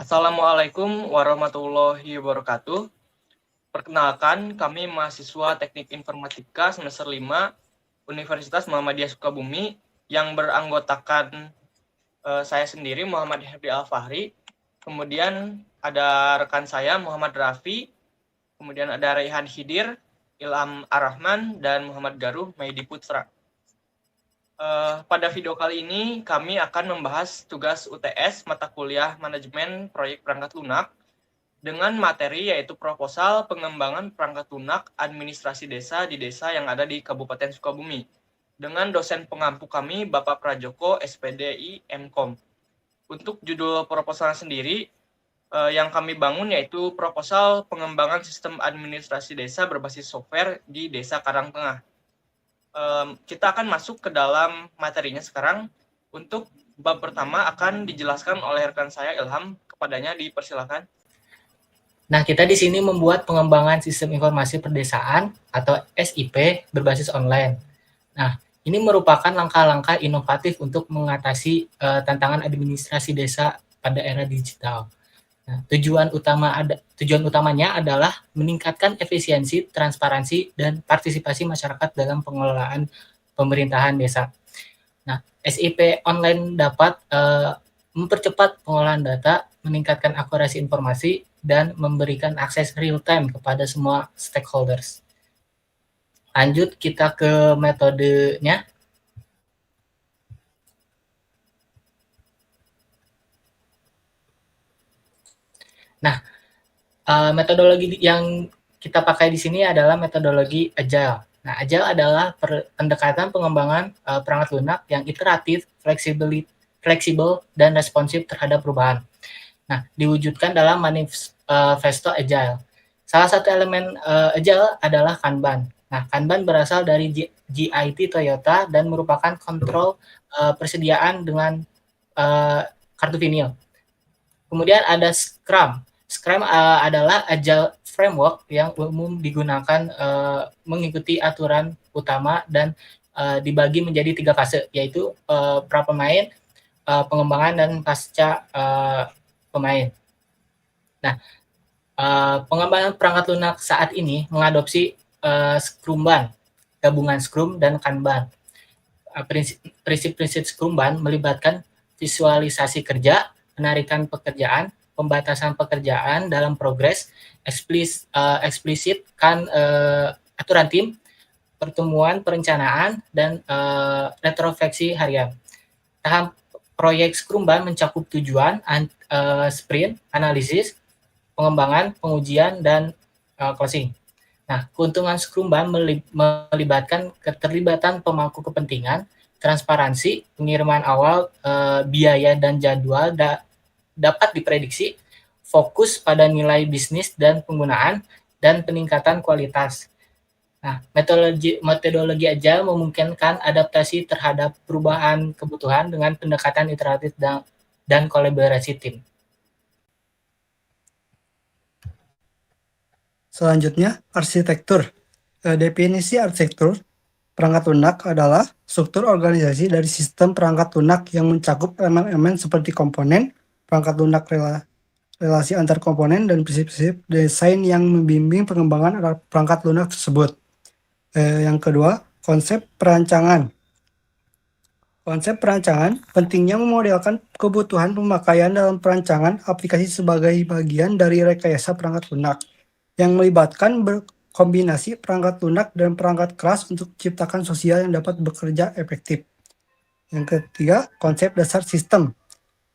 Assalamualaikum warahmatullahi wabarakatuh. Perkenalkan, kami mahasiswa Teknik Informatika semester 5 Universitas Muhammadiyah Sukabumi yang beranggotakan saya sendiri Muhammad Herdi Al-Fahri, kemudian ada rekan saya Muhammad Rafi, kemudian ada Raihan Hidir, Ilham Ar-Rahman, dan Muhammad Garuh Maidi Putra. Pada video kali ini kami akan membahas tugas UTS mata kuliah manajemen proyek perangkat lunak dengan materi yaitu proposal pengembangan perangkat lunak administrasi desa di desa yang ada di Kabupaten Sukabumi dengan dosen pengampu kami Bapak Prajoko SPDI MKOM. Untuk judul proposal sendiri yang kami bangun yaitu proposal pengembangan sistem administrasi desa berbasis software di Desa Karangtengah. Kita akan masuk ke dalam materinya sekarang. Untuk bab pertama akan dijelaskan oleh rekan saya Ilham, kepadanya dipersilakan. Nah, kita di sini membuat pengembangan sistem informasi perdesaan atau SIP berbasis online. Nah, ini merupakan langkah-langkah inovatif untuk mengatasi tantangan administrasi desa pada era digital. Nah, tujuan utamanya adalah meningkatkan efisiensi, transparansi, dan partisipasi masyarakat dalam pengelolaan pemerintahan desa. Nah, SIP online dapat mempercepat pengolahan data, meningkatkan akurasi informasi, dan memberikan akses real-time kepada semua stakeholders. Lanjut kita ke metodenya. Nah, metodologi yang kita pakai di sini adalah metodologi Agile. Nah, Agile adalah pendekatan pengembangan perangkat lunak yang iteratif, fleksibel, dan responsif terhadap perubahan. Nah, diwujudkan dalam manifesto Agile. Salah satu elemen Agile adalah Kanban. Nah, Kanban berasal dari GIT Toyota dan merupakan kontrol persediaan dengan kartu vinil. Kemudian ada Scrum. Scrum adalah agile framework yang umum digunakan mengikuti aturan utama dan dibagi menjadi 3 fase, yaitu pra-pemain, pengembangan, dan pasca pemain. Nah, pengembangan perangkat lunak saat ini mengadopsi Scrumban, gabungan Scrum dan Kanban. Prinsip-prinsip Scrumban melibatkan visualisasi kerja, penarikan pekerjaan, pembatasan pekerjaan dalam progres, eksplisitkan aturan tim, pertemuan perencanaan, dan retrofleksi harian. Tahap proyek Scrumban mencakup tujuan, sprint, analisis, pengembangan, pengujian, dan closing. Nah, keuntungan Scrumban melibatkan keterlibatan pemangku kepentingan, transparansi, pengiriman awal, biaya, dan jadwal dapat diprediksi, fokus pada nilai bisnis dan penggunaan, dan peningkatan kualitas. Nah, metodologi Agile memungkinkan adaptasi terhadap perubahan kebutuhan dengan pendekatan iteratif dan kolaborasi tim. Selanjutnya, arsitektur. Definisi arsitektur perangkat lunak adalah struktur organisasi dari sistem perangkat lunak yang mencakup elemen-elemen seperti komponen, perangkat lunak relasi antar komponen, dan prinsip-prinsip desain yang membimbing pengembangan perangkat lunak tersebut. Yang kedua, konsep perancangan. Konsep perancangan pentingnya memodelkan kebutuhan pemakaian dalam perancangan aplikasi sebagai bagian dari rekayasa perangkat lunak yang melibatkan berkombinasi perangkat lunak dan perangkat keras untuk menciptakan sosial yang dapat bekerja efektif. Yang ketiga, konsep dasar sistem.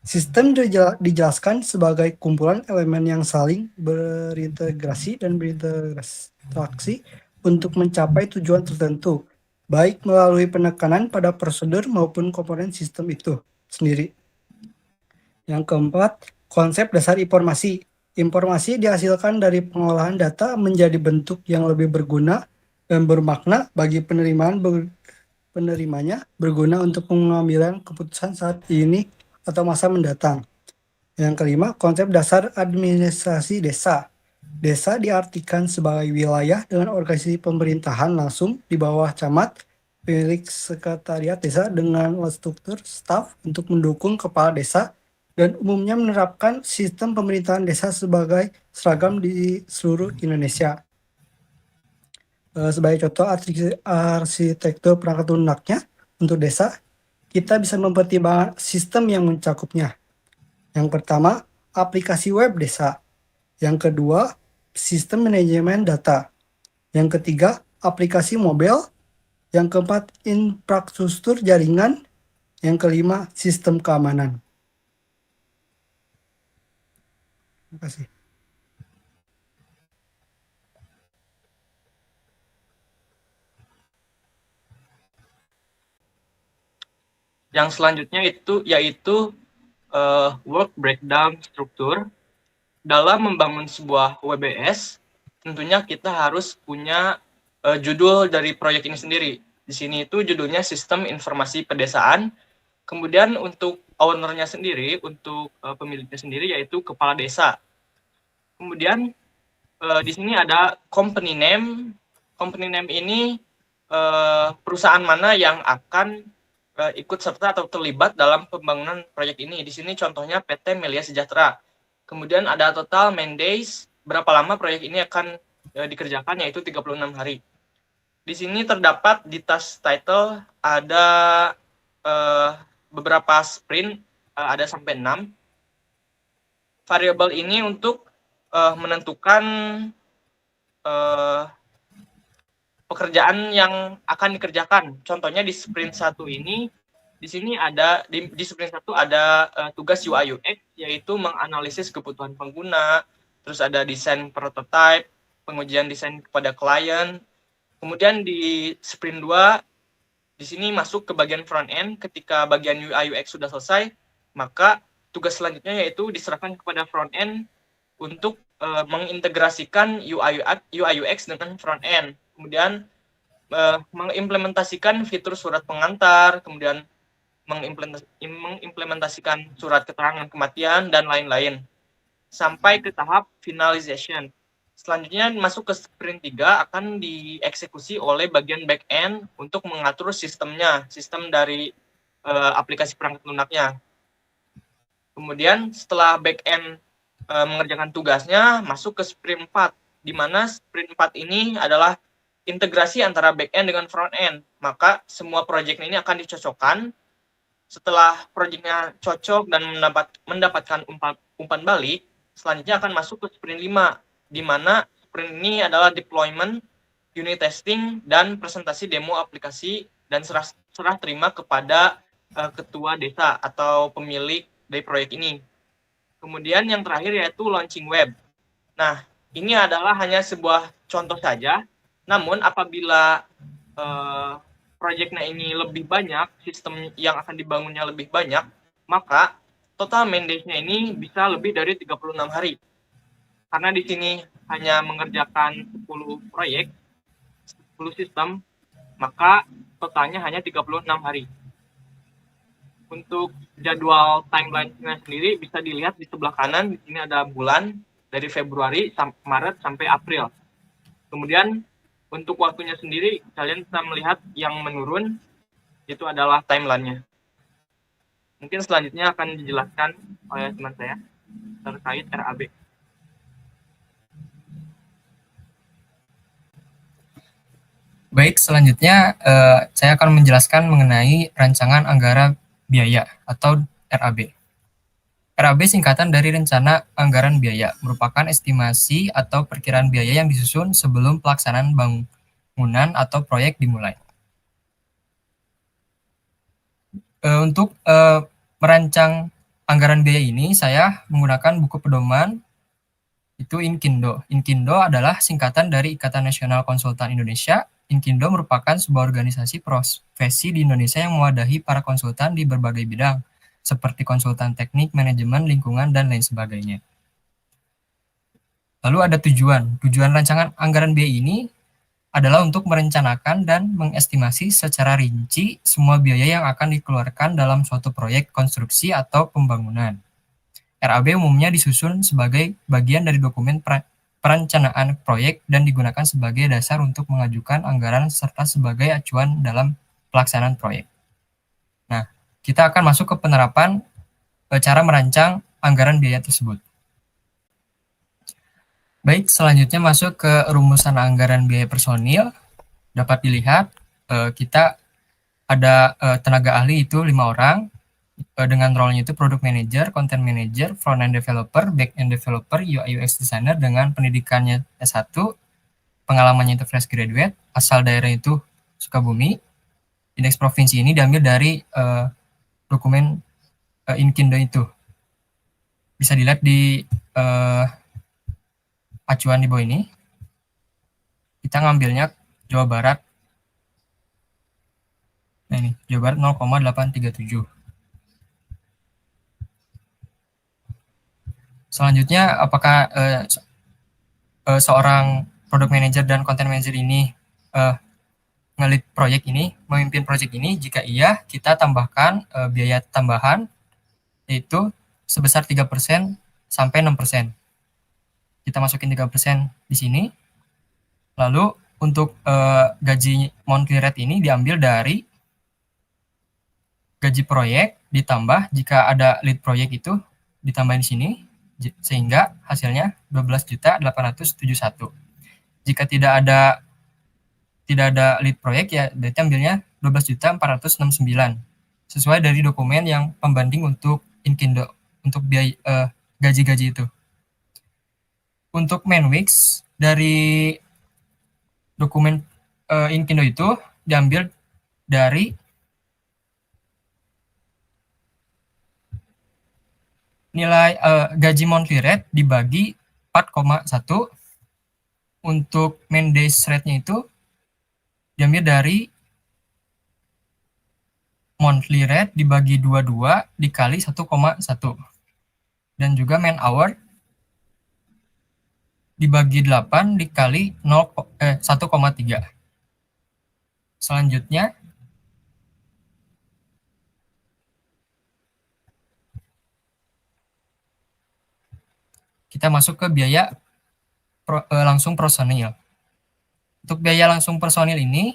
Sistem dijelaskan sebagai kumpulan elemen yang saling berintegrasi dan berinteraksi untuk mencapai tujuan tertentu. baik melalui penekanan pada prosedur maupun komponen sistem itu sendiri. Yang keempat, konsep dasar informasi. Informasi dihasilkan dari pengolahan data menjadi bentuk yang lebih berguna dan bermakna bagi penerimanya, berguna untuk pengambilan keputusan saat ini atau masa mendatang. Yang kelima, konsep dasar administrasi desa. Desa diartikan sebagai wilayah dengan organisasi pemerintahan langsung di bawah camat, pemilik sekretariat desa dengan struktur staf untuk mendukung kepala desa, dan umumnya menerapkan sistem pemerintahan desa sebagai seragam di seluruh Indonesia. Sebagai contoh arsitektur perangkat lunaknya untuk desa, kita bisa mempertimbangkan sistem yang mencakupnya. Yang pertama, aplikasi web desa. Yang kedua, sistem manajemen data. Yang ketiga, aplikasi mobil. Yang keempat, infrastruktur jaringan. Yang kelima, sistem keamanan. Terima kasih. Yang selanjutnya yaitu work breakdown struktur. Dalam membangun sebuah WBS, tentunya kita harus punya judul dari proyek ini sendiri. Di sini itu judulnya Sistem Informasi Pedesaan. Kemudian untuk ownernya sendiri, untuk pemiliknya sendiri yaitu kepala desa. Kemudian di sini ada company name. Company name ini perusahaan mana yang akan ikut serta atau terlibat dalam pembangunan proyek ini. Di sini contohnya PT Melia Sejahtera. Kemudian ada total man days, berapa lama proyek ini akan dikerjakan, yaitu 36 hari. Di sini terdapat di task title ada beberapa sprint, ada sampai 6. Variabel ini untuk menentukan pekerjaan yang akan dikerjakan. Contohnya di sprint 1 ini, di sini ada di sprint 1 ada tugas UI UX, yaitu menganalisis kebutuhan pengguna, terus ada desain prototype, pengujian desain kepada klien. Kemudian di sprint 2 di sini masuk ke bagian front end. Ketika bagian UI UX sudah selesai, maka tugas selanjutnya yaitu diserahkan kepada front end untuk mengintegrasikan UI UX dengan front end. Kemudian mengimplementasikan fitur surat pengantar, kemudian mengimplementasikan surat keterangan kematian, dan lain-lain. Sampai ke tahap finalization. Selanjutnya masuk ke sprint 3 akan dieksekusi oleh bagian back end untuk mengatur sistemnya, sistem dari aplikasi perangkat lunaknya. Kemudian setelah back end mengerjakan tugasnya, masuk ke sprint 4, di mana sprint 4 ini adalah integrasi antara back end dengan front end. Maka semua proyeknya ini akan dicocokkan. Setelah proyeknya cocok dan mendapatkan umpan balik, selanjutnya akan masuk ke sprint 5, di mana sprint ini adalah deployment, unit testing, dan presentasi demo aplikasi dan serah terima kepada ketua desa atau pemilik dari proyek ini. Kemudian yang terakhir yaitu launching web. Nah, ini adalah hanya sebuah contoh saja. Namun apabila proyeknya ini lebih banyak, sistem yang akan dibangunnya lebih banyak, maka total man days-nya ini bisa lebih dari 36 hari. Karena di sini hanya mengerjakan 10 proyek, 10 sistem, maka totalnya hanya 36 hari. Untuk jadwal timeline-nya sendiri bisa dilihat di sebelah kanan. Di sini ada bulan dari Februari, Maret sampai April. Kemudian untuk waktunya sendiri, kalian bisa melihat yang menurun, itu adalah timeline-nya. Mungkin selanjutnya akan dijelaskan oleh teman saya terkait RAB. Baik, selanjutnya saya akan menjelaskan mengenai rancangan anggaran biaya atau RAB. RAB singkatan dari Rencana Anggaran Biaya, merupakan estimasi atau perkiraan biaya yang disusun sebelum pelaksanaan bangunan atau proyek dimulai. Untuk merancang anggaran biaya ini, saya menggunakan buku pedoman, itu INKINDO. INKINDO adalah singkatan dari Ikatan Nasional Konsultan Indonesia, Inkindo merupakan sebuah organisasi profesi di Indonesia yang mewadahi para konsultan di berbagai bidang, seperti konsultan teknik, manajemen, lingkungan, dan lain sebagainya. Lalu ada tujuan. Tujuan rancangan anggaran biaya ini adalah untuk merencanakan dan mengestimasi secara rinci semua biaya yang akan dikeluarkan dalam suatu proyek konstruksi atau pembangunan. RAB umumnya disusun sebagai bagian dari dokumen perencanaan proyek dan digunakan sebagai dasar untuk mengajukan anggaran serta sebagai acuan dalam pelaksanaan proyek. Nah, kita akan masuk ke penerapan cara merancang anggaran biaya tersebut. Baik, selanjutnya masuk ke rumusan anggaran biaya personil. Dapat dilihat, kita ada tenaga ahli itu 5 orang, dengan role-nya itu product manager, content manager, front-end developer, back-end developer, UI UX designer dengan pendidikannya S1, pengalamannya itu fresh graduate, asal daerah itu Sukabumi. Indeks provinsi ini diambil dari dokumen Inkindo itu. Bisa dilihat di acuan di bawah ini. Kita ngambilnya Jawa Barat. Nah ini, Jawa Barat 0,837. Selanjutnya, apakah seorang product manager dan content manager ini nge-lead proyek ini, memimpin proyek ini? Jika iya, kita tambahkan biaya tambahan, yaitu sebesar 3% sampai 6%. Kita masukin 3% di sini. Lalu, untuk gaji monthly rate ini diambil dari gaji proyek, ditambah jika ada lead proyek itu ditambahin di sini, sehingga hasilnya 12.871. Jika tidak ada lead proyek, ya berarti ambilnya 12.469 sesuai dari dokumen yang pembanding untuk Inkindo untuk biaya gaji-gaji itu. Untuk Manwix dari dokumen Inkindo itu diambil dari nilai gaji monthly rate dibagi 4,1. Untuk main days rate-nya itu diambil dari monthly rate dibagi 22 dikali 1,1. Dan juga main hour dibagi 8 dikali 1,3. Selanjutnya, kita masuk ke biaya langsung personil. Untuk biaya langsung personil ini,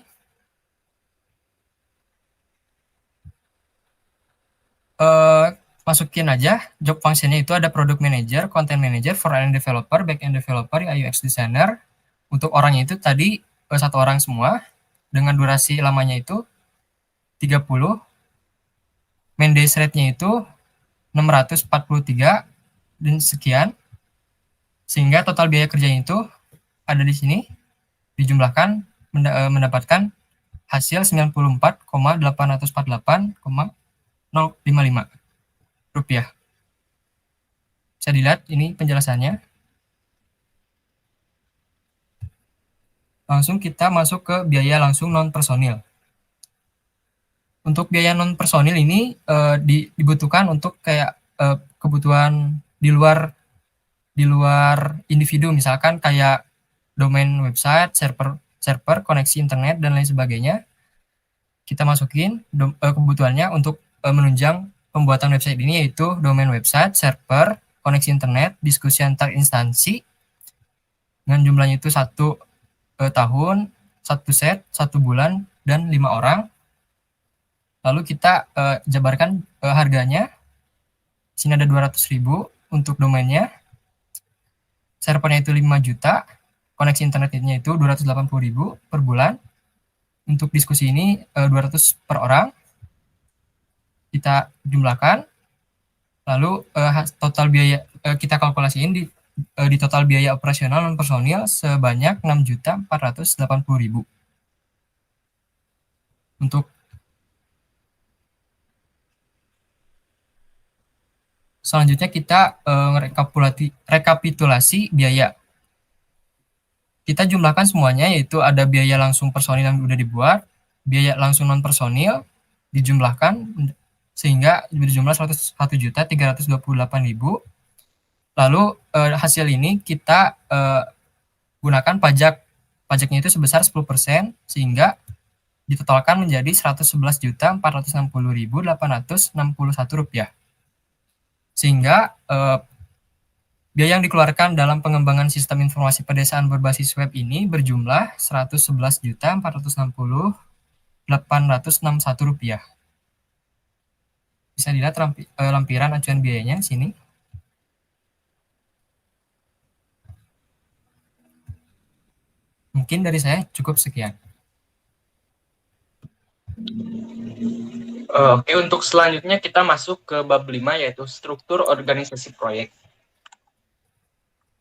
masukin aja job function-nya itu ada product manager, content manager, front-end developer, back-end developer, UI UX designer. Untuk orangnya itu tadi 1 orang semua, dengan durasi lamanya itu 30. Main days rate-nya itu 643 dan sekian. Sehingga total biaya kerjanya itu ada di sini, dijumlahkan mendapatkan hasil 94,848,055 rupiah. Bisa dilihat ini penjelasannya. Langsung kita masuk ke biaya langsung non personil. Untuk biaya non personil ini dibutuhkan untuk kayak kebutuhan di luar individu, misalkan kayak domain website, server, koneksi internet, dan lain sebagainya. Kita masukin kebutuhannya untuk menunjang pembuatan website ini, yaitu domain website, server, koneksi internet, diskusi antar instansi, dengan jumlahnya itu 1 tahun, 1 set, 1 bulan, dan 5 orang. Lalu kita jabarkan harganya. Sini ada 200.000 untuk domainnya. Servernya itu 5 juta, koneksi internetnya itu 280.000 per bulan. Untuk diskusi ini 200 per orang. Kita jumlahkan, lalu total biaya kita kalkulasiin di total biaya operasional non personil sebanyak 6.480.000. Untuk selanjutnya kita rekapitulasi biaya. kita jumlahkan semuanya, yaitu ada biaya langsung personil yang sudah dibuat, biaya langsung non personil dijumlahkan sehingga berjumlah 101.328.000. Lalu hasil ini kita gunakan pajaknya itu sebesar 10%, sehingga ditotalkan menjadi Rp111.460.861. Sehingga biaya yang dikeluarkan dalam pengembangan sistem informasi pedesaan berbasis web ini berjumlah Rp111.460.861. Bisa dilihat lampiran acuan biayanya di sini. Mungkin dari saya cukup sekian. Oke, untuk selanjutnya kita masuk ke bab 5, yaitu struktur organisasi proyek.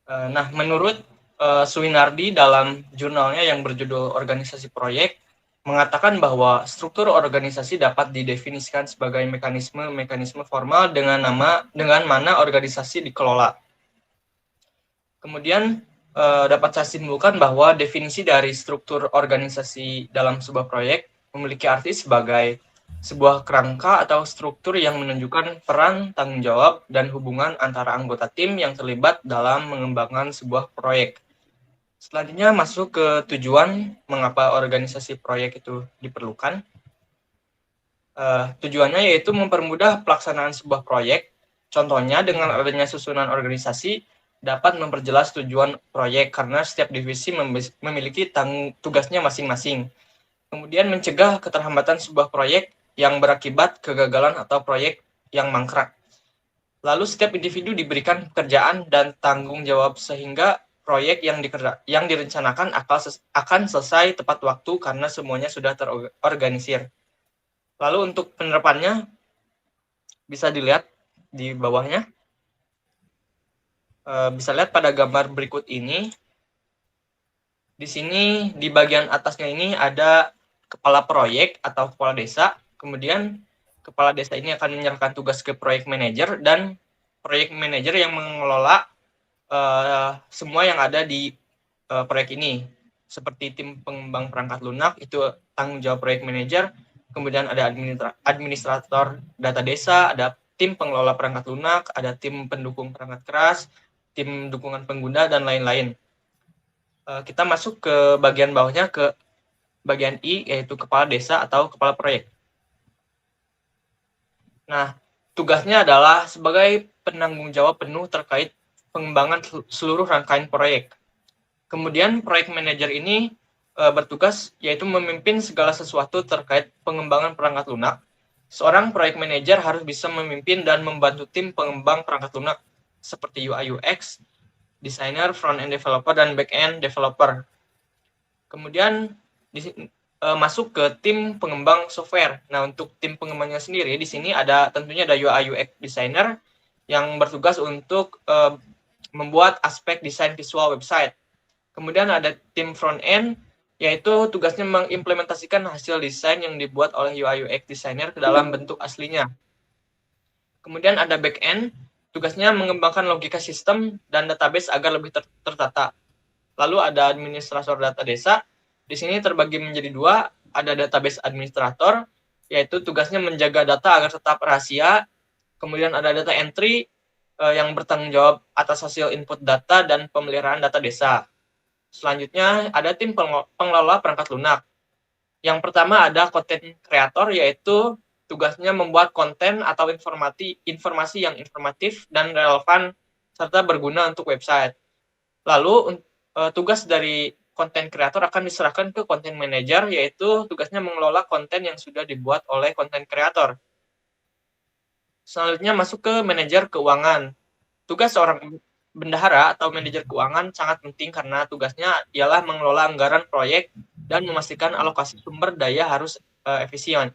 Nah, menurut Suwinardi dalam jurnalnya yang berjudul Organisasi Proyek, mengatakan bahwa struktur organisasi dapat didefinisikan sebagai mekanisme formal dengan mana organisasi dikelola. Kemudian dapat saya simpulkan bahwa definisi dari struktur organisasi dalam sebuah proyek memiliki arti sebagai sebuah kerangka atau struktur yang menunjukkan peran, tanggung jawab, dan hubungan antara anggota tim yang terlibat dalam mengembangkan sebuah proyek. Selanjutnya masuk ke tujuan mengapa organisasi proyek itu diperlukan. Tujuannya yaitu mempermudah pelaksanaan sebuah proyek. Contohnya dengan adanya susunan organisasi dapat memperjelas tujuan proyek karena setiap divisi memiliki tugasnya masing-masing. Kemudian mencegah keterlambatan sebuah proyek yang berakibat kegagalan atau proyek yang mangkrak. Lalu setiap individu diberikan pekerjaan dan tanggung jawab sehingga proyek yang direncanakan akan selesai tepat waktu karena semuanya sudah terorganisir. Lalu untuk penerapannya bisa dilihat di bawahnya. Bisa lihat pada gambar berikut ini. Di sini di bagian atasnya ini ada kepala proyek atau kepala desa. Kemudian kepala desa ini akan menyerahkan tugas ke proyek manajer dan proyek manajer yang mengelola semua yang ada di proyek ini. Seperti tim pengembang perangkat lunak itu tanggung jawab proyek manajer. Kemudian ada administrator data desa, ada tim pengelola perangkat lunak, ada tim pendukung perangkat keras, tim dukungan pengguna, dan lain-lain. Kita masuk ke bagian bawahnya, ke bagian I, yaitu kepala desa atau kepala proyek. Nah, tugasnya adalah sebagai penanggung jawab penuh terkait pengembangan seluruh rangkaian proyek. Kemudian proyek manajer ini bertugas yaitu memimpin segala sesuatu terkait pengembangan perangkat lunak. Seorang proyek manajer harus bisa memimpin dan membantu tim pengembang perangkat lunak seperti UI UX, designer, front-end developer, dan back-end developer. Kemudian masuk ke tim pengembang software. Nah, untuk tim pengembangnya sendiri, di sini tentunya ada UI UX designer yang bertugas untuk membuat aspek desain visual website. Kemudian ada tim front-end, yaitu tugasnya mengimplementasikan hasil desain yang dibuat oleh UI UX designer ke dalam bentuk aslinya. Kemudian ada back-end, tugasnya mengembangkan logika sistem dan database agar lebih tertata. Lalu ada administrator data desa. Di sini terbagi menjadi dua, ada database administrator, yaitu tugasnya menjaga data agar tetap rahasia. Kemudian ada data entry, yang bertanggung jawab atas hasil input data dan pemeliharaan data desa. Selanjutnya ada tim pengelola perangkat lunak. Yang pertama ada content creator, yaitu tugasnya membuat konten atau informasi yang informatif dan relevan serta berguna untuk website. Lalu tugas dari konten kreator akan diserahkan ke konten manager, yaitu tugasnya mengelola konten yang sudah dibuat oleh konten kreator. Selanjutnya masuk ke manajer keuangan. Tugas seorang bendahara atau manajer keuangan sangat penting karena tugasnya ialah mengelola anggaran proyek dan memastikan alokasi sumber daya harus efisien.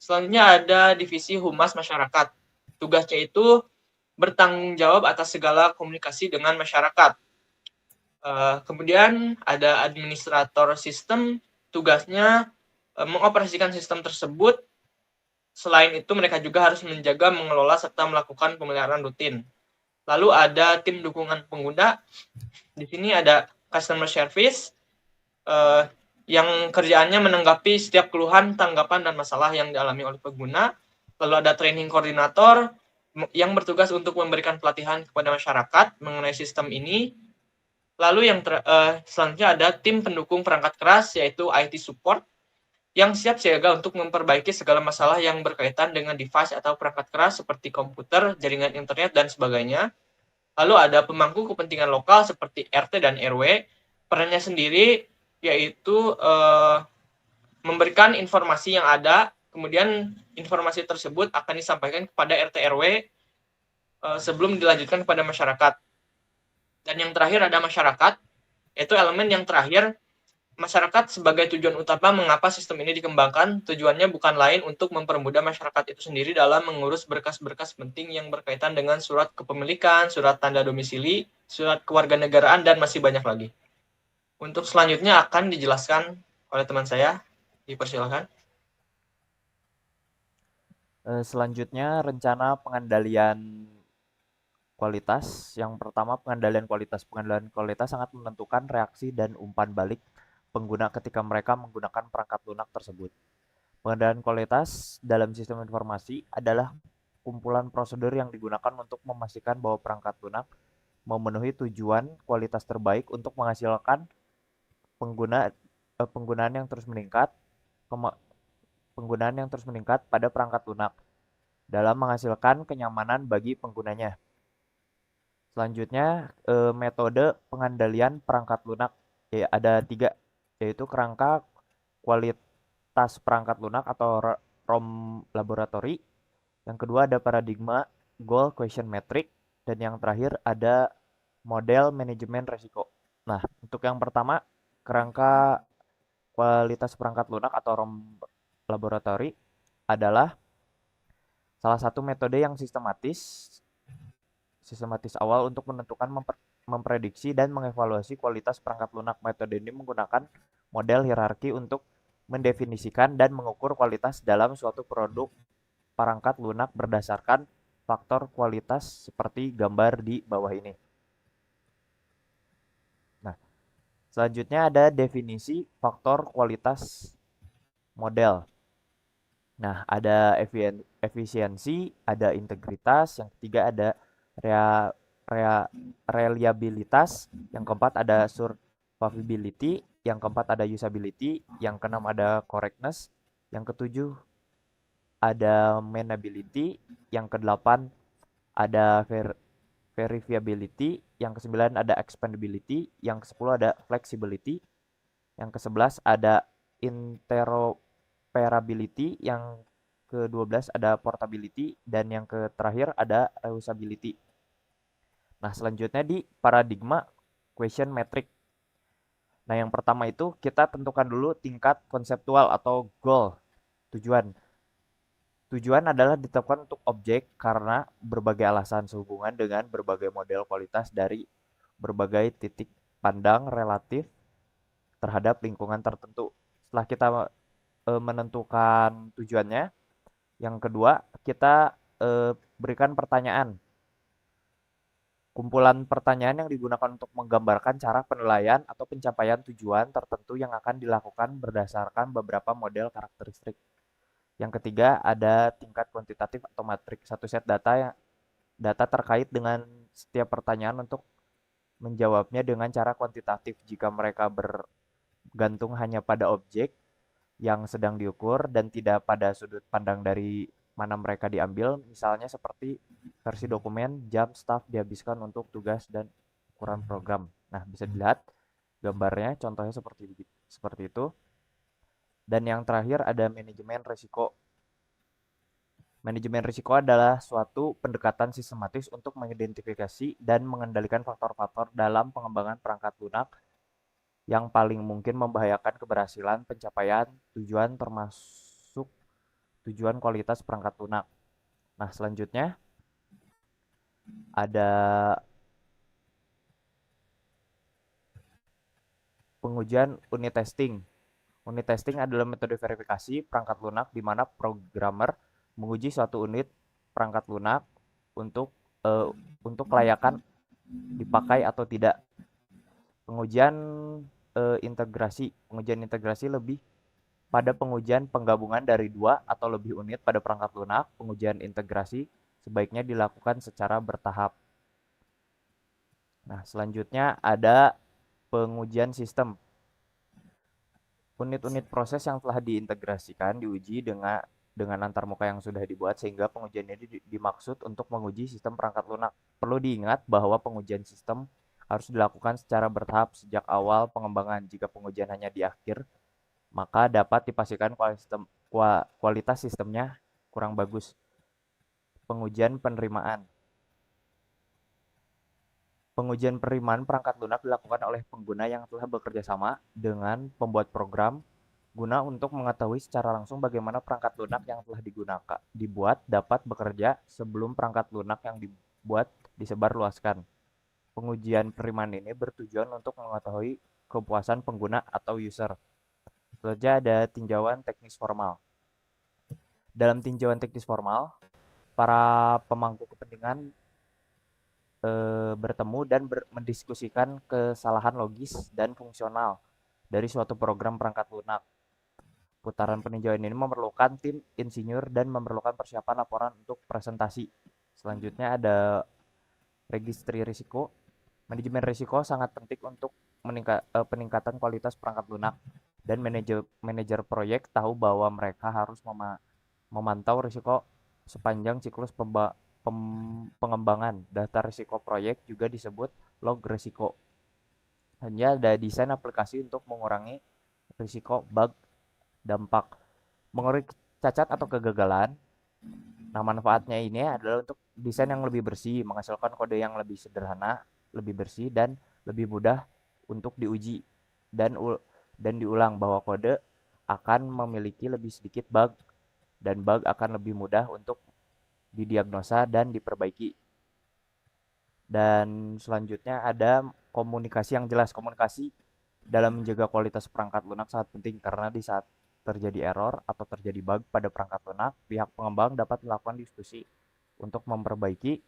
Selanjutnya ada divisi humas masyarakat. Tugasnya itu bertanggung jawab atas segala komunikasi dengan masyarakat. Kemudian ada administrator sistem, tugasnya mengoperasikan sistem tersebut. Selain itu mereka juga harus menjaga, mengelola, serta melakukan pemeliharaan rutin. Lalu ada tim dukungan pengguna. Di sini ada customer service yang kerjaannya menanggapi setiap keluhan, tanggapan, dan masalah yang dialami oleh pengguna. Lalu ada training koordinator yang bertugas untuk memberikan pelatihan kepada masyarakat mengenai sistem ini. Lalu yang selanjutnya ada tim pendukung perangkat keras, yaitu IT support, yang siap siaga untuk memperbaiki segala masalah yang berkaitan dengan device atau perangkat keras seperti komputer, jaringan internet, dan sebagainya. Lalu ada pemangku kepentingan lokal seperti RT dan RW. Perannya sendiri yaitu memberikan informasi yang ada, kemudian informasi tersebut akan disampaikan kepada RT RW sebelum dilanjutkan kepada masyarakat. Dan yang terakhir ada masyarakat, yaitu elemen yang terakhir. Masyarakat sebagai tujuan utama mengapa sistem ini dikembangkan, tujuannya bukan lain untuk mempermudah masyarakat itu sendiri dalam mengurus berkas-berkas penting yang berkaitan dengan surat kepemilikan, surat tanda domisili, surat kewarganegaraan, dan masih banyak lagi. Untuk selanjutnya akan dijelaskan oleh teman saya. Dipersilakan. Selanjutnya rencana pengendalian kualitas. Yang pertama, pengendalian kualitas. Pengendalian kualitas sangat menentukan reaksi dan umpan balik pengguna ketika mereka menggunakan perangkat lunak tersebut. Pengendalian kualitas dalam sistem informasi adalah kumpulan prosedur yang digunakan untuk memastikan bahwa perangkat lunak memenuhi tujuan kualitas terbaik untuk menghasilkan penggunaan yang terus meningkat pada perangkat lunak dalam menghasilkan kenyamanan bagi penggunanya. Selanjutnya, metode pengendalian perangkat lunak ada 3, yaitu kerangka kualitas perangkat lunak atau ROM laboratory. Yang kedua ada paradigma goal question metric, dan yang terakhir ada model manajemen risiko. Nah, untuk yang pertama, kerangka kualitas perangkat lunak atau ROM laboratory adalah salah satu metode yang sistematis awal untuk menentukan, memprediksi, dan mengevaluasi kualitas perangkat lunak. Metode ini menggunakan model hierarki untuk mendefinisikan dan mengukur kualitas dalam suatu produk perangkat lunak berdasarkan faktor kualitas seperti gambar di bawah ini. Nah, selanjutnya ada definisi faktor kualitas model. Nah, ada efisiensi, ada integritas, yang ketiga ada reliabilitas, yang keempat ada survivability, yang keempat ada usability, yang keenam ada correctness, yang ketujuh ada mainability, yang kedelapan ada verifiability, yang kesembilan ada expandability, yang kesepuluh ada flexibility, yang kesebelas ada interoperability, yang ke-12 ada portability, dan yang terakhir ada reusability. Nah, selanjutnya di paradigma question metric. Nah, yang pertama itu kita tentukan dulu tingkat konseptual atau goal, tujuan. Tujuan adalah ditetapkan untuk objek karena berbagai alasan sehubungan dengan berbagai model kualitas dari berbagai titik pandang relatif terhadap lingkungan tertentu. Setelah kita menentukan tujuannya, yang kedua, kita berikan pertanyaan. Kumpulan pertanyaan yang digunakan untuk menggambarkan cara penilaian atau pencapaian tujuan tertentu yang akan dilakukan berdasarkan beberapa model karakteristik. Yang ketiga, ada tingkat kuantitatif atau matrik. Satu set data terkait dengan setiap pertanyaan untuk menjawabnya dengan cara kuantitatif jika mereka bergantung hanya pada objek yang sedang diukur dan tidak pada sudut pandang dari mana mereka diambil, misalnya seperti versi dokumen, jam staf dihabiskan untuk tugas dan ukuran program. Nah, bisa dilihat gambarnya, contohnya seperti itu. Dan yang terakhir ada manajemen risiko. Manajemen risiko adalah suatu pendekatan sistematis untuk mengidentifikasi dan mengendalikan faktor-faktor dalam pengembangan perangkat lunak yang paling mungkin membahayakan keberhasilan pencapaian tujuan, termasuk tujuan kualitas perangkat lunak. Nah, selanjutnya ada pengujian unit testing. Unit testing adalah metode verifikasi perangkat lunak di mana programmer menguji suatu unit perangkat lunak untuk eh, untuk kelayakan dipakai atau tidak. Pengujian pengujian integrasi lebih pada pengujian penggabungan dari dua atau lebih unit pada perangkat lunak. Pengujian integrasi sebaiknya dilakukan secara bertahap. Nah, selanjutnya ada pengujian sistem. Unit-unit proses yang telah diintegrasikan diuji dengan antarmuka yang sudah dibuat sehingga pengujian ini dimaksud untuk menguji sistem perangkat lunak. Perlu diingat bahwa pengujian sistem harus dilakukan secara bertahap sejak awal pengembangan. Jika pengujian hanya di akhir, maka dapat dipastikan kualitas sistemnya kurang bagus. Pengujian penerimaan. Pengujian penerimaan perangkat lunak dilakukan oleh pengguna yang telah bekerja sama dengan pembuat program guna untuk mengetahui secara langsung bagaimana perangkat lunak yang telah dibuat dapat bekerja sebelum perangkat lunak yang dibuat disebarluaskan. Pengujian penerimaan ini bertujuan untuk mengetahui kepuasan pengguna atau user. Selanjutnya ada tinjauan teknis formal. Dalam tinjauan teknis formal, para pemangku kepentingan bertemu dan mendiskusikan kesalahan logis dan fungsional dari suatu program perangkat lunak. Putaran peninjauan ini memerlukan tim insinyur dan memerlukan persiapan laporan untuk presentasi. Selanjutnya ada registri risiko. Manajemen risiko sangat penting untuk peningkatan kualitas perangkat lunak dan manajer proyek tahu bahwa mereka harus memantau risiko sepanjang siklus pengembangan. Data risiko proyek juga disebut log risiko. Hanya ada desain aplikasi untuk mengurangi risiko bug dampak. Mengurangi cacat atau kegagalan. Nah, manfaatnya ini adalah untuk desain yang lebih bersih, menghasilkan kode yang lebih sederhana, lebih bersih, dan lebih mudah untuk diuji dan diulang bahwa kode akan memiliki lebih sedikit bug dan bug akan lebih mudah untuk didiagnosa dan diperbaiki. Dan selanjutnya ada komunikasi yang jelas. Komunikasi dalam menjaga kualitas perangkat lunak sangat penting karena di saat terjadi error atau terjadi bug pada perangkat lunak, pihak pengembang dapat melakukan diskusi untuk memperbaiki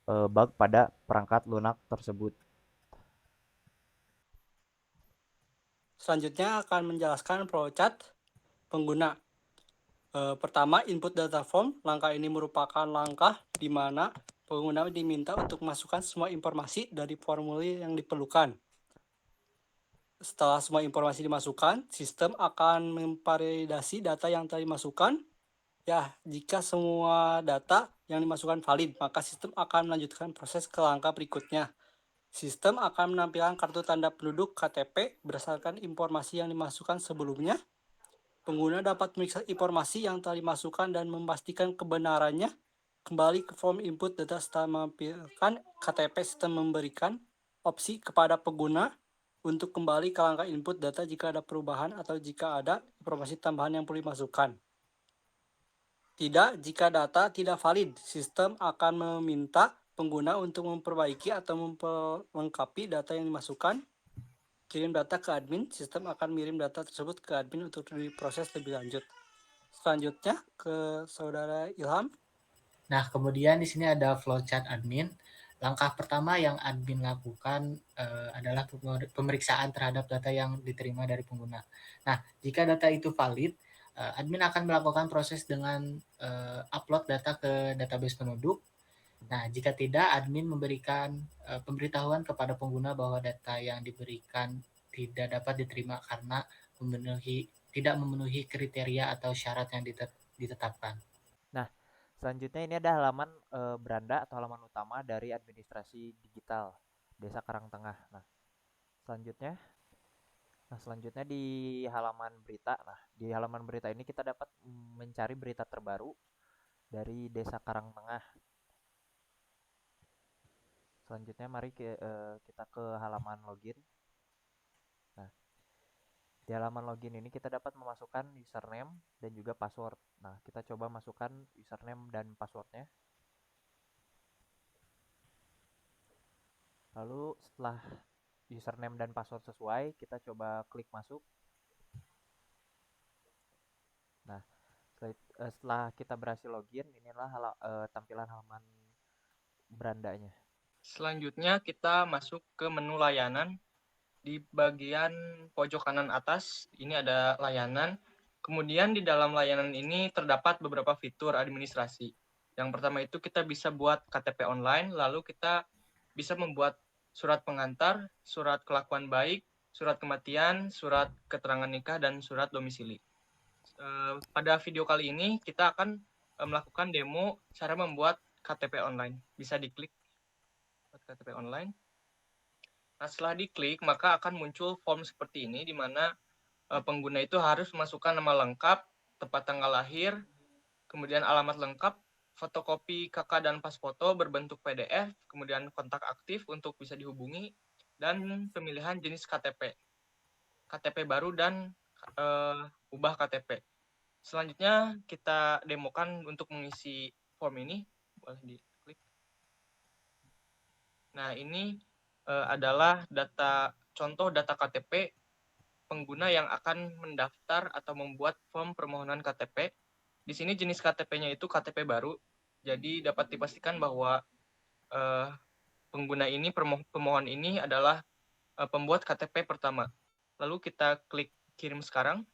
bug pada perangkat lunak tersebut. Selanjutnya akan menjelaskan flowchart pengguna. Pertama, input data form. Langkah ini merupakan langkah di mana pengguna diminta untuk memasukkan semua informasi dari formulir yang diperlukan. Setelah semua informasi dimasukkan, sistem akan memvalidasi data yang telah dimasukkan. Ya, jika semua data yang dimasukkan valid, maka sistem akan melanjutkan proses ke langkah berikutnya. Sistem akan menampilkan kartu tanda penduduk KTP berdasarkan informasi yang dimasukkan sebelumnya. Pengguna dapat memeriksa informasi yang telah dimasukkan dan memastikan kebenarannya. Kembali ke form input data setelah menampilkan KTP, sistem memberikan opsi kepada pengguna untuk kembali ke langkah input data jika ada perubahan atau jika ada informasi tambahan yang perlu dimasukkan. Tidak, jika data tidak valid, sistem akan meminta pengguna untuk memperbaiki atau melengkapi data yang dimasukkan. Kirim data ke admin, sistem akan mengirim data tersebut ke admin untuk diproses lebih lanjut. Selanjutnya ke saudara Ilham. Nah, kemudian di sini ada flowchart admin. Langkah pertama yang admin lakukan adalah pemeriksaan terhadap data yang diterima dari pengguna. Nah, jika data itu valid, admin akan melakukan proses dengan upload data ke database penduduk. Nah, jika tidak, admin memberikan pemberitahuan kepada pengguna bahwa data yang diberikan tidak dapat diterima karena tidak memenuhi kriteria atau syarat yang ditetapkan. Nah, selanjutnya ini ada halaman beranda atau halaman utama dari administrasi digital Desa Karangtengah. Selanjutnya di halaman berita. Nah, di halaman berita ini kita dapat mencari berita terbaru dari Desa Karangtengah. Selanjutnya mari kita ke halaman login. Nah, di halaman login ini kita dapat memasukkan username dan juga password. Nah, kita coba masukkan username dan passwordnya. Lalu setelah username dan password sesuai, kita coba klik masuk. Nah, setelah kita berhasil login, inilah tampilan halaman berandanya. Selanjutnya kita masuk ke menu layanan. Di bagian pojok kanan atas ini ada layanan. Kemudian di dalam layanan ini terdapat beberapa fitur administrasi. Yang pertama itu kita bisa buat KTP online, lalu kita bisa membuat surat pengantar, surat kelakuan baik, surat kematian, surat keterangan nikah, dan surat domisili. Pada video kali ini kita akan melakukan demo cara membuat KTP online. Bisa diklik buat KTP online. Nah, setelah diklik, maka akan muncul form seperti ini, di mana pengguna itu harus memasukkan nama lengkap, tempat tanggal lahir, kemudian alamat lengkap, fotokopi KK dan pas foto berbentuk PDF, kemudian kontak aktif untuk bisa dihubungi, dan pemilihan jenis KTP, KTP baru dan ubah KTP. Selanjutnya kita demokan untuk mengisi form ini, boleh diklik. Nah, ini adalah contoh data KTP pengguna yang akan mendaftar atau membuat form permohonan KTP. Di sini jenis KTP-nya itu KTP baru, jadi dapat dipastikan bahwa pengguna ini, pemohon ini adalah pembuat KTP pertama. Lalu kita klik kirim sekarang.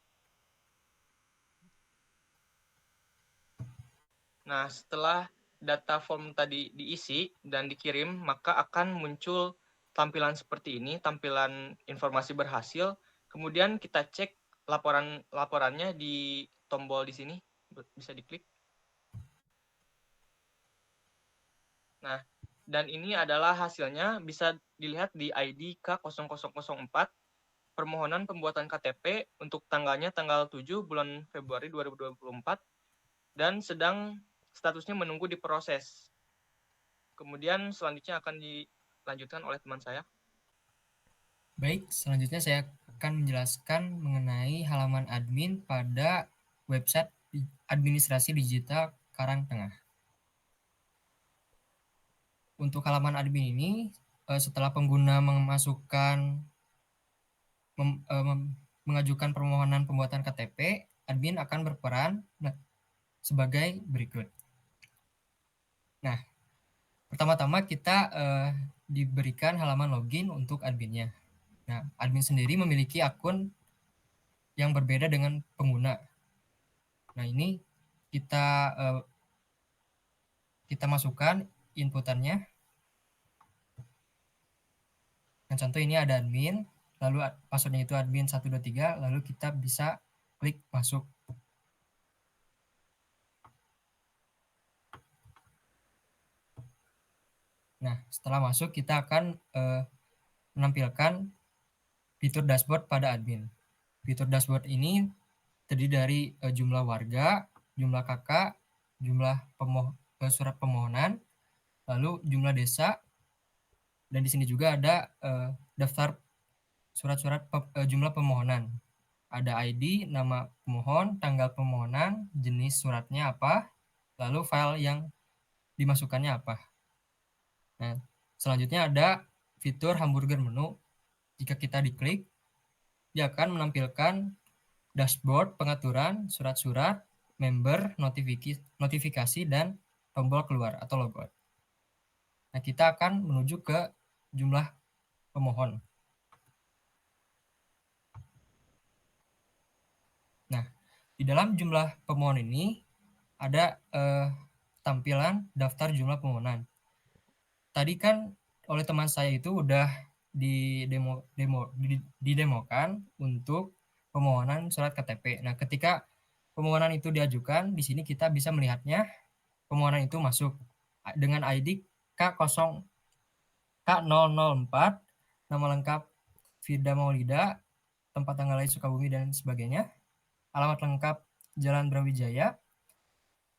Nah, setelah data form tadi diisi dan dikirim, maka akan muncul tampilan seperti ini, tampilan informasi berhasil. Kemudian kita cek laporannya di tombol di sini, bisa diklik. Nah, dan ini adalah hasilnya, bisa dilihat di ID K0004, permohonan pembuatan KTP untuk tanggalnya tanggal 7 bulan Februari 2024, dan sedang statusnya menunggu diproses. Kemudian selanjutnya akan dilanjutkan oleh teman saya. Baik, selanjutnya saya akan menjelaskan mengenai halaman admin pada website administrasi digital Karangtengah. Untuk halaman admin ini, setelah pengguna mengajukan permohonan pembuatan KTP, admin akan berperan sebagai berikut. Nah, pertama-tama kita diberikan halaman login untuk adminnya. Nah, admin sendiri memiliki akun yang berbeda dengan pengguna. Nah, ini kita masukkan inputannya. Nah, contoh ini ada admin, lalu passwordnya itu admin 123, lalu kita bisa klik masuk. Nah, setelah masuk kita akan menampilkan fitur dashboard pada admin. Fitur dashboard ini terdiri dari jumlah warga, jumlah KK, jumlah surat permohonan, lalu jumlah desa, dan di sini juga ada daftar surat-surat jumlah permohonan. Ada ID, nama pemohon, tanggal permohonan, jenis suratnya apa, lalu file yang dimasukkannya apa. Nah, selanjutnya ada fitur hamburger menu. Jika kita diklik, dia akan menampilkan dashboard pengaturan, surat-surat, member, notifikasi, dan tombol keluar atau logout. Nah, kita akan menuju ke jumlah pemohon. Nah, di dalam jumlah pemohon ini ada tampilan daftar jumlah permohonan. Tadi kan oleh teman saya itu udah didemokan untuk permohonan surat KTP. Nah, ketika permohonan itu diajukan, di sini kita bisa melihatnya permohonan itu masuk dengan ID K004, nama lengkap Firda Maulida, tempat tanggal lahir Sukabumi dan sebagainya, alamat lengkap Jalan Brawijaya,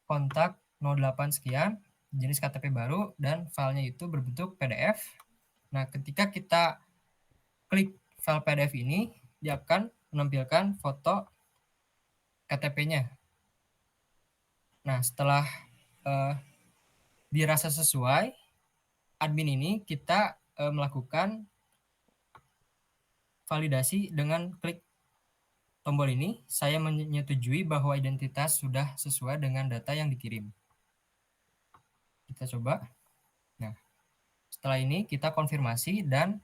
kontak 08 sekian, jenis KTP baru, dan filenya itu berbentuk PDF. Nah, ketika kita klik file PDF ini, dia akan menampilkan foto KTP-nya. Nah, setelah dirasa sesuai, admin ini kita melakukan validasi dengan klik tombol ini. Saya menyetujui bahwa identitas sudah sesuai dengan data yang dikirim. Kita coba. Nah, Setelah ini kita konfirmasi dan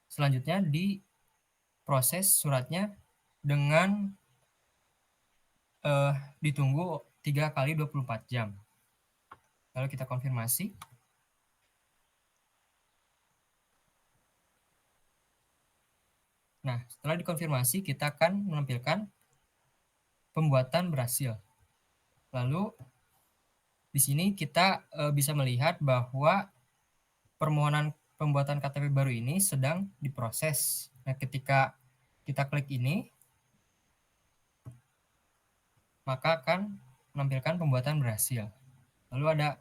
selanjutnya diproses suratnya dengan ditunggu 3 kali 24 jam. Lalu kita konfirmasi. Nah, setelah dikonfirmasi kita akan menampilkan pembuatan berhasil. Lalu di sini kita bisa melihat bahwa permohonan pembuatan KTP baru ini sedang diproses. Nah, ketika kita klik ini, maka akan menampilkan pembuatan berhasil. Lalu ada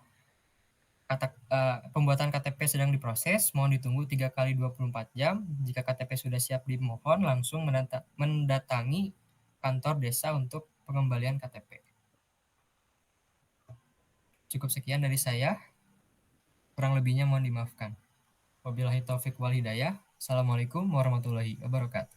pembuatan KTP sedang diproses, mohon ditunggu 3 kali 24 jam. Jika KTP sudah siap dimohon, langsung mendatangi kantor desa untuk pengembalian KTP. Cukup sekian dari saya. Kurang lebihnya mohon dimaafkan. Wabillahi taufik wal hidayah. Assalamualaikum warahmatullahi wabarakatuh.